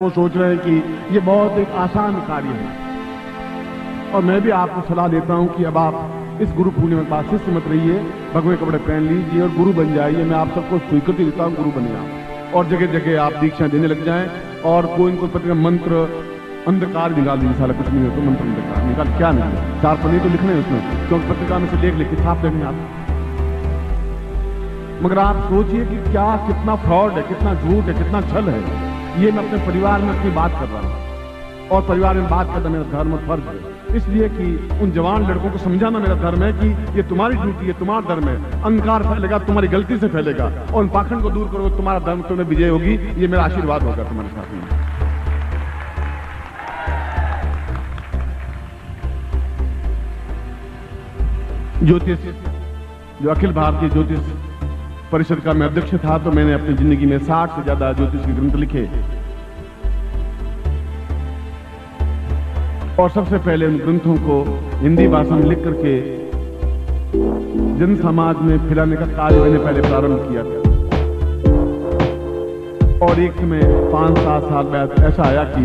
वो सोच रहे हैं कि ये बहुत एक आसान कार्य है। और मैं भी आपको सलाह देता हूं कि अब आप इस गुरु पूर्णिमा के बाद शिष्य मत रहिए, भगवे कपड़े पहन लीजिए और गुरु बन जाइए। मैं आप सबको स्वीकृति देता हूं, गुरु बने आप और जगह जगह आप दीक्षा देने लग जाएं। और कोई इनको पत्र मंत्र अंधकार निकाल दीजिए, सारा कुछ नहीं हो तो मंत्र अंधकार निकाल, क्या नहीं 4 पन्ने तो लिखने उसमें, क्योंकि पत्रिका में से लेख लिख के छाप देंगे आप। मगर आप सोचिए कि क्या कितना फ्रॉड है, कितना झूठ है, कितना छल है। ये मैं अपने परिवार में अपनी बात कर रहा हूं और परिवार में बात करना मेरा धर्म और फर्ज है, इसलिए कि उन जवान लड़कों को समझाना मेरा धर्म है कि ये तुम्हारी ड्यूटी है, तुम्हारा धर्म है। अंधकार फैलेगा तुम्हारी गलती से फैलेगा और उन पाखंड को दूर करो, तुम्हारा धर्म तुम्हें विजय होगी। ये मेरा आशीर्वाद होगा तुम्हारे साथ में। ज्योतिष, जो अखिल भारतीय ज्योतिष परिषद का मैं अध्यक्ष था, तो मैंने अपनी जिंदगी में 60 से ज्यादा ज्योतिष के ग्रंथ लिखे और सबसे पहले उन ग्रंथों को हिंदी भाषा में लिख करके जन समाज में फैलाने का कार्य मैंने पहले प्रारंभ किया था। और एक समय 5-7 साल बाद ऐसा आया कि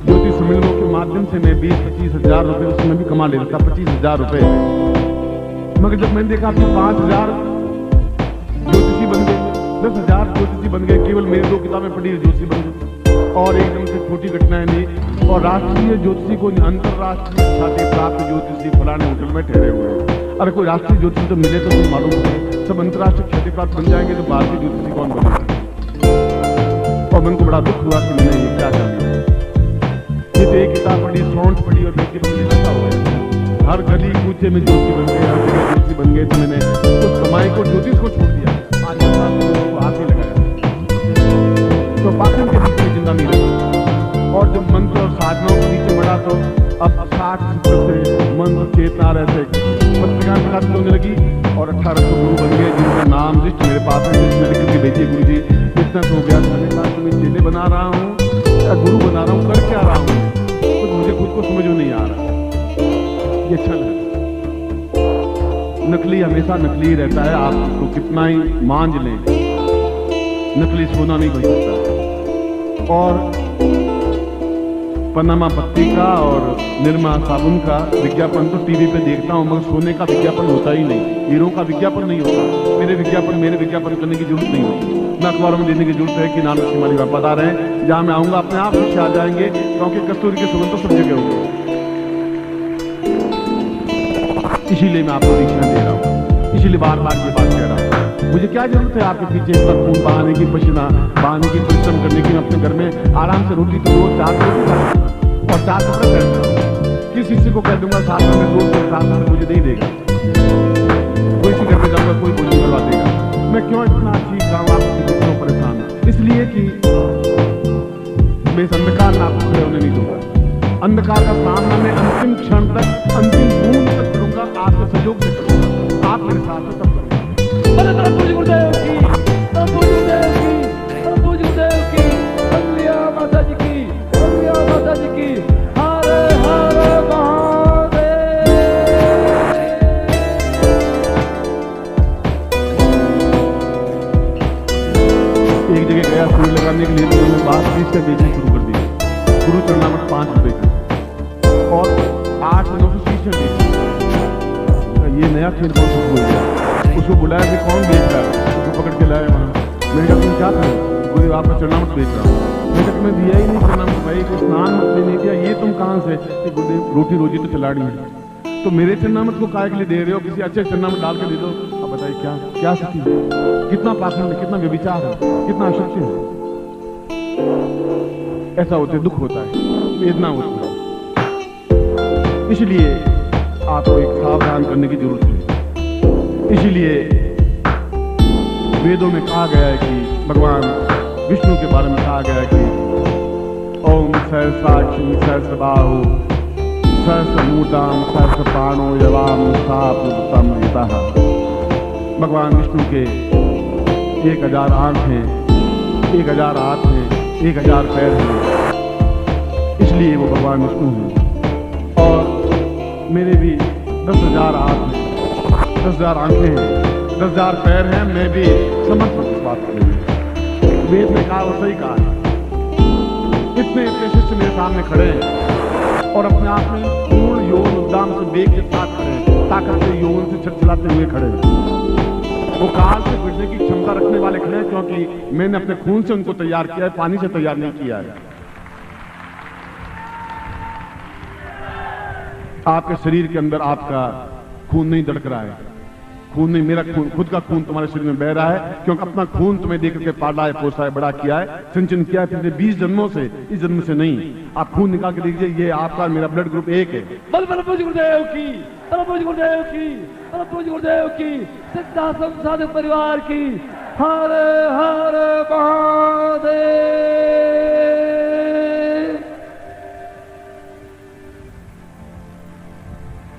ज्योतिष सम्मेलनों के माध्यम से मैं 20-25 हजार रुपए उसमें भी कमा लेता था, 25 हजार रुपए। मगर जब मैंने देखा कि 5,000 ज्योतिषी बन गए, 10,000 ज्योतिषी बन गए, केवल मेरी 2 किताबें पढ़ी ज्योतिषी बन गए और एकदम से छोटी घटनाएं नहीं। और राष्ट्रीय ज्योतिषी को अंतरराष्ट्रीय ख्याति प्राप्त ज्योतिषी फलाने होटल में ठहरे हुए हैं। अरे कोई राष्ट्रीय ज्योतिषी तो मिले तो तुम मालूम है, सब अंतरराष्ट्रीय ख्याति प्राप्त बन जाएंगे तो भारतीय ज्योतिषी कौन बनेगा। और मन को बड़ा दुख हुआ कि मैंने ये क्या कर लिया। ये तो एक किताब पढ़ी, सौंठ पढ़ी और बेटी पढ़ी, ऐसा हो गया। हर गली कूचे में ज्योतिषी बन गए, हर जगह ज्योतिषी बन गए। तो मैंने उस कमाई को ज्योतिष को छोड़ दिया, आज को हाथ ही लगाया। तो पाखंड के बीच में जिंदा नहीं रहा और जब मंत्र और साधनाओं के बीच में बढ़ा तो अब 60 से मंत्र चेतना रहते पत्रिका प्रकाशित होने लगी और 1800 गुरु बन गए, जिनका नाम लिस्ट मेरे पास है, जिसमें लिख के भेजिए गुरु जी इतना हो गया। मैंने कहा कि मैं चेले बना रहा हूँ या गुरु बना रहा हूँ, कर क्या रहा हूँ, तो मुझे खुद को समझ में नहीं आ रहा। ये छल है, नकली हमेशा नकली रहता है। आप उसको कितना ही मांझ लें, नकली सोना नहीं बन सकता। और पनामा पत्ती का और निरमा साबुन का विज्ञापन तो टीवी पे देखता हूं, मगर सोने का विज्ञापन होता ही नहीं, हीरो का विज्ञापन नहीं होता। मेरे विज्ञापन करने की जरूरत नहीं होती, न अखबारों में देने की जरूरत है कि नाम सिमाली बाबा बता रहे हैं। जहां मैं आऊंगा अपने आप से आ जाएंगे, क्योंकि कस्तूरी के सुगंध तो सब जगह होंगे। इसीलिए मैं आपको दीक्षा दे रहा हूँ, इसीलिए बार बार ये बात कह रहा हूँ। मुझे क्या जरूरत है आपके पीछे इतना खून बहाने की, पसीना बहाने की, परिश्रम करने की। अपने घर में आराम से रोटी तो रोज 4 रोटी खाऊंगा और 4 कपड़े पहनूंगा। किस किसी को कह दूंगा 7 में 2 से 7 मुझे नहीं देगा, कोई सी घर में जाऊंगा कोई भोजन करवा देगा। मैं क्यों इतना चीज रहा हूँ, आपको क्यों परेशान हूँ? इसलिए कि मैं इस अंधकार में आपको खड़े होने नहीं दूंगा। अंधकार का सामना मैं अंतिम क्षण तक, अंतिम बूंद तक करूंगा, आपके सहयोग से करूंगा, आप मेरे साथ में तब करूंगा। गुरुदेव की, गुरुदेव की, गुरुदेव की, कल्याण माता जी की, कल्याण माता जी की, हरे हरे महादेव। एक जगह गया सुई लगाने के लिए, तो मैंने बात 20 से बेचनी शुरू कर दी। गुरु चरणामृत 5 रुपए की और 8-900 शीशे बेची। ये नया खेल कौन सा खोल गया? उसको बुलाया कि कौन बेच रहा है, उसको पकड़ के लाया वहां। मैंने कहा तुम क्या करो? गुरु आपका चरणामृत बेच रहा हूँ। मैंने कहा तुम्हें दिया ही नहीं चरणामृत भाई, तो स्नान मत नहीं दिया, ये तुम कहां से? गुरुदेव रोटी रोजी तो चला रही है, तो मेरे चरणामृत को काय के लिए दे रहे हो? किसी अच्छे चरणामृत डाल के दे दो। अब बताइए क्या क्या स्थिति है, कितना पाखंड है, कितना व्यभिचार है, कितना अशुचि है। ऐसा होते दुख होता है, वेदना होती है। इसलिए आपको एक सावधान करने की जरूरत है। इसीलिए वेदों में कहा गया है कि भगवान विष्णु के बारे में कहा गया है कि ओम सहस्राक्षी सहस्रबाहु सहस्रमूर्धाम सहस्रपाणो यवाम साप्तम हितः। भगवान विष्णु के 1000 आंखें, 1000 हाथ हैं, 1000 पैर हैं, इसलिए वो भगवान विष्णु हैं। और मेरे भी 10,000 हाथ हैं, 10,000 आंखें हैं, 10,000 पैर हैं। मैं भी समर्पित इस बात के लिए वेद ने कहा वो सही कहा। इतने इतने शिष्य मेरे सामने खड़े हैं और अपने आप में पूर्ण यौन उद्दाम से वेग के साथ खड़े हैं, ताकत से यौन से छलछलाते हुए खड़े हैं। वो काल से भिड़ने की क्षमता रखने वाले खड़े हैं, क्योंकि मैंने अपने खून से उनको तैयार किया है, पानी से तैयार नहीं किया है। आपके शरीर के अंदर आपका खून नहीं धड़क रहा है, खून नहीं, मेरा खून, खुद का खून तुम्हारे शरीर में बह रहा है, क्योंकि अपना खून तुम्हें देख करके पाला है, पोसा है, बड़ा किया है, सिंचन किया है पिछले 20 जन्मों से, इस जन्म से नहीं। आप खून निकाल के देखिए, ये आपका मेरा ब्लड ग्रुप एक है। बल बल पूज गुरुदेव की, बल पूज गुरुदेव की, बल पूज गुरुदेव की, सिद्धाश्रम साधक परिवार की, हर हर महादेव।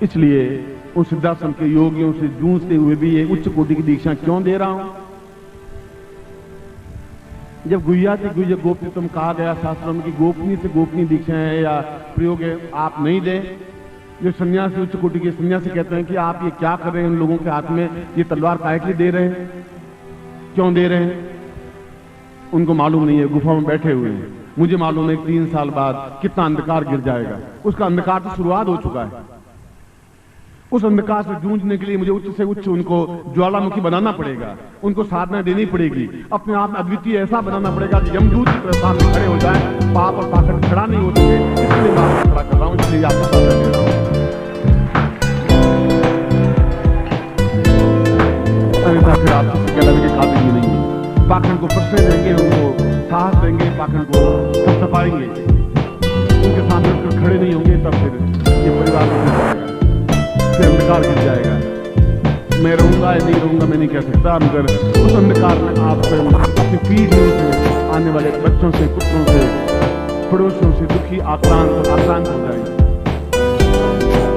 इसलिए उन सिद्धाश्रम के योगियों से जूझते हुए भी ये उच्च कोटि की दीक्षा क्यों दे रहा हूं? जब गुह्या से गुह्य गोपनीयतम कहा गया शास्त्रों में कि गोपनीय से गोपनीय दीक्षा है या प्रयोग है, आप नहीं दे। जो सन्यासी उच्च कोटि के सन्यासी कहते हैं कि आप ये क्या कर रहे हैं, उन लोगों के हाथ में ये तलवार काहे के लिए दे रहे हैं, क्यों दे रहे हैं? उनको मालूम नहीं है, गुफा में बैठे हुए हैं। मुझे मालूम है 3 साल बाद कितना अंधकार गिर जाएगा। उसका अंधकार तो शुरुआत हो चुका है। उस अंधकार से जूझने के लिए मुझे उच्च से उच्च उनको ज्वालामुखी बनाना पड़ेगा, उनको साधना देनी पड़ेगी, अपने आप में अद्वितीय ऐसा बनाना पड़ेगा कि यमदूत की तरह सामने खड़े हो जाए, पाप और पाखंड खड़ा नहीं हो सके। इसलिए मैं आपको खड़ा कर रहा हूं, इसलिए आपको साधना दे रहा हूं। अन्यथा फिर आप किसी कहलाने के काबिल ही नहीं है। पाखंड को प्रश्न देंगे, उनको साहस देंगे, पाखंड को थपथपाएंगे, उनके सामने उठकर खड़े नहीं होंगे, तब फिर ये परिवार में फिर अंधकार गिर जाएगा। मैं रहूंगा या नहीं रहूंगा मैं नहीं कह सकता, मगर उस अंधकार में आप अपनी पीढ़ियों से, आने वाले बच्चों से, पुत्रों से, पड़ोसियों से दुखी आक्रांत हो जाएंगे।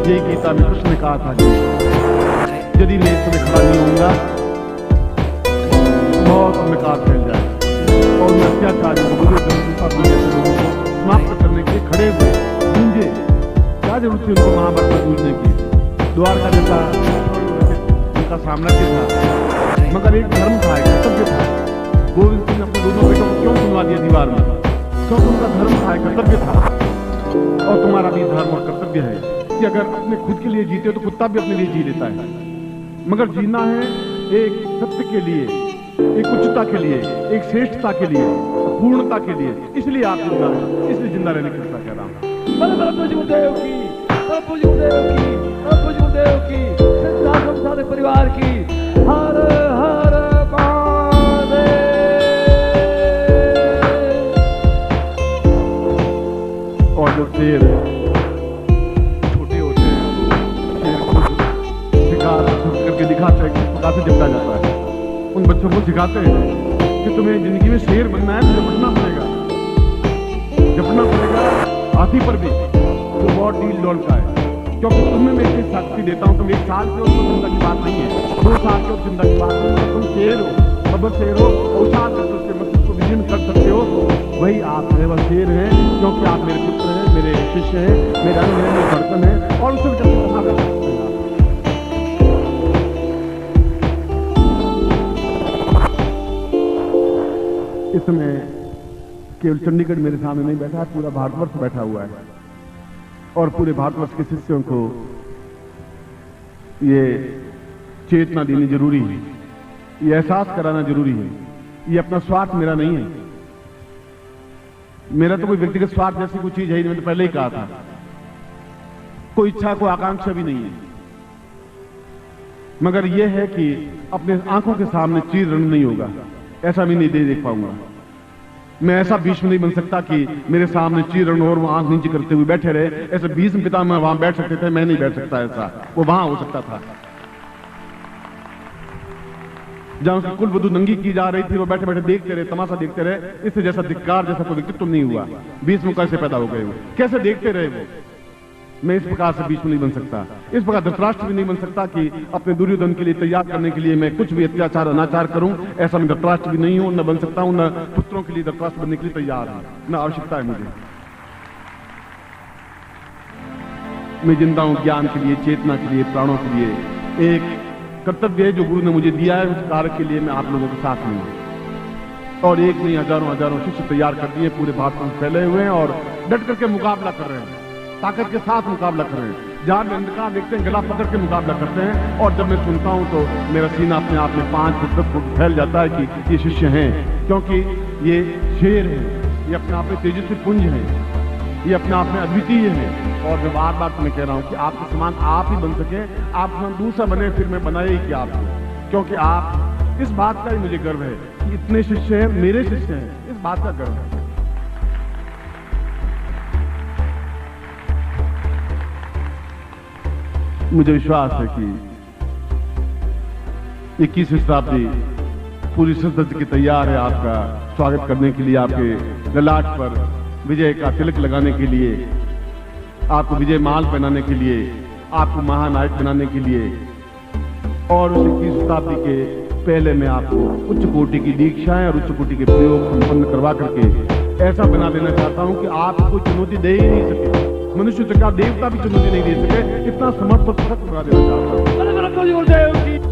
यही गीता में कृष्ण ने कहा था कि यदि मैं इस समय खड़ा नहीं होऊंगा बहुत अंधकार फैल जाए और अत्याचारियों को समाप्त करने के लिए खड़े हुए गूंजे। क्या जरूरत थी उनको महाभारत में गूंजने की? द्वारका जैसा उनका साम्राज्य था, मगर एक धर्म था, एक कर्तव्य था। गोविंद सिंह अपने दोनों बेटों को क्यों सुनवा दिया दीवार में? क्योंकि उनका धर्म था, एक कर्तव्य था। और तुम्हारा भी धर्म और कर्तव्य है कि अगर अपने खुद के लिए जीते हो तो कुत्ता भी अपने लिए जी लेता है, मगर जीना है एक सत्य के लिए, एक उच्चता के लिए, एक श्रेष्ठता के लिए, पूर्णता के लिए। इसलिए आप जिंदा हैं, इसलिए जिंदा रहने की कृपा कर रहा हूं। बल बल पूज गुरुदेव की, बल पूज गुरुदेव की, बल पूज गुरुदेव की, सिद्धाश्रम साधक परिवार की, हर हर महादेव। और जो शेर छोटे होते हैं, शेर को शिकार करके दिखाते हैं किस प्रकार से निपटा जाता है। उन बच्चों को सिखाते हैं कि तुम्हें जिंदगी में शेर बनना है, तो जपटना पड़ेगा, जपना पड़ेगा हाथी पर भी, तो बहुत डील डोल का है। क्योंकि तुम्हें मैं इतनी शक्ति देता हूं, तुम 1 साल के हो तो चिंता की बात नहीं है, 2 साल के हो चिंता की बात नहीं है। तुम शेर हो, खबर शेर हो, औसाद उसके मस्तिष्क को विलीन कर सकते हो, वही आप है, वह शेर है। क्योंकि आप मेरे पुत्र हैं, मेरे शिष्य हैं, मेरे अंग हैं, मेरे बर्तन हैं, और उसे कर सकते हैं। इस समय केवल चंडीगढ़ मेरे सामने नहीं बैठा है, पूरा भारतवर्ष बैठा हुआ है, और पूरे भारतवर्ष के शिष्यों को ये चेतना देनी जरूरी है, ये एहसास कराना जरूरी है। ये अपना स्वार्थ मेरा नहीं है, मेरा तो कोई व्यक्तिगत स्वार्थ जैसी कोई चीज है ही नहीं, मैंने तो पहले ही कहा था। कोई इच्छा, कोई आकांक्षा भी नहीं है, मगर यह है कि अपने आंखों के सामने चीर रण नहीं होगा, ऐसा भी नहीं देख पाऊंगा। मैं ऐसा भीष्म नहीं बन सकता कि मेरे सामने चीरण और वो आंख नीचे करते हुए बैठे रहे। ऐसे भीष्म पितामह वहां बैठ सकते थे, मैं नहीं बैठ सकता, ऐसा वो वहां हो सकता था। जहां उसकी कुल वधू नंगी की जा रही थी, वो बैठे बैठे देखते रहे, तमाशा देखते रहे। इससे जैसा धिक्कार, जैसा कोई व्यक्तित्व नहीं हुआ। भीष्म कैसे पैदा हो गए, वो कैसे देखते रहे वो। मैं इस प्रकार से भीष्म नहीं बन सकता, इस प्रकार धृतराष्ट्र भी नहीं बन सकता कि अपने दुर्योधन के लिए तैयार करने के लिए मैं कुछ भी अत्याचार अनाचार करूं। ऐसा मैं धृतराष्ट्र भी नहीं हूं, न बन सकता हूं, न पुत्रों के लिए धृतराष्ट्र बनने के लिए तैयार हूं, न आवश्यकता है मुझे। मैं जिंदा हूं ज्ञान के लिए, चेतना के लिए, प्राणों के लिए। एक कर्तव्य है जो गुरु ने मुझे दिया है, उस कार्य के लिए मैं आप लोगों के साथ हूं। और एक नहीं हजारों हजारों शिष्य तैयार कर दिए, पूरे भारत में फैले हुए हैं और डट करके मुकाबला कर रहे हैं, ताकत के साथ मुकाबला कर रहे हैं। जहां भी अंधकार देखते हैं गला पकड़ के मुकाबला करते हैं। और जब मैं सुनता हूं तो मेरा सीना अपने आप में 5 फुट 10 फुट फैल जाता है कि ये शिष्य हैं, क्योंकि ये शेर हैं, ये अपने आप में तेजस्वी पुंज हैं, ये अपने आप में अद्वितीय है। और मैं बार बार तुम्हें कह रहा हूं कि आपके समान आप ही बन सके, आप समान दूसरा बने, फिर मैं बनाया ही क्या आपको, क्योंकि आप, इस बात का ही मुझे गर्व है कि इतने शिष्य हैं, मेरे शिष्य हैं, इस बात का गर्व है। मुझे विश्वास है कि 21वीं शताब्दी पूरी सज के तैयार है आपका स्वागत करने के लिए, आपके ललाट पर विजय का तिलक लगाने के लिए, आपको विजय माल पहनाने के लिए, आपको महानायक बनाने के लिए। और उस 21वीं शताब्दी के पहले मैं आपको उच्च कोटि की दीक्षाएं और उच्च कोटि के प्रयोग संपन्न करवा करके ऐसा बना देना चाहता हूं कि आपको चुनौती दे ही नहीं सके, मनुष्य का देवता भी चुनौती नहीं दे सके, इतना समर्थ और सशक्त बना देना चाहता हूं।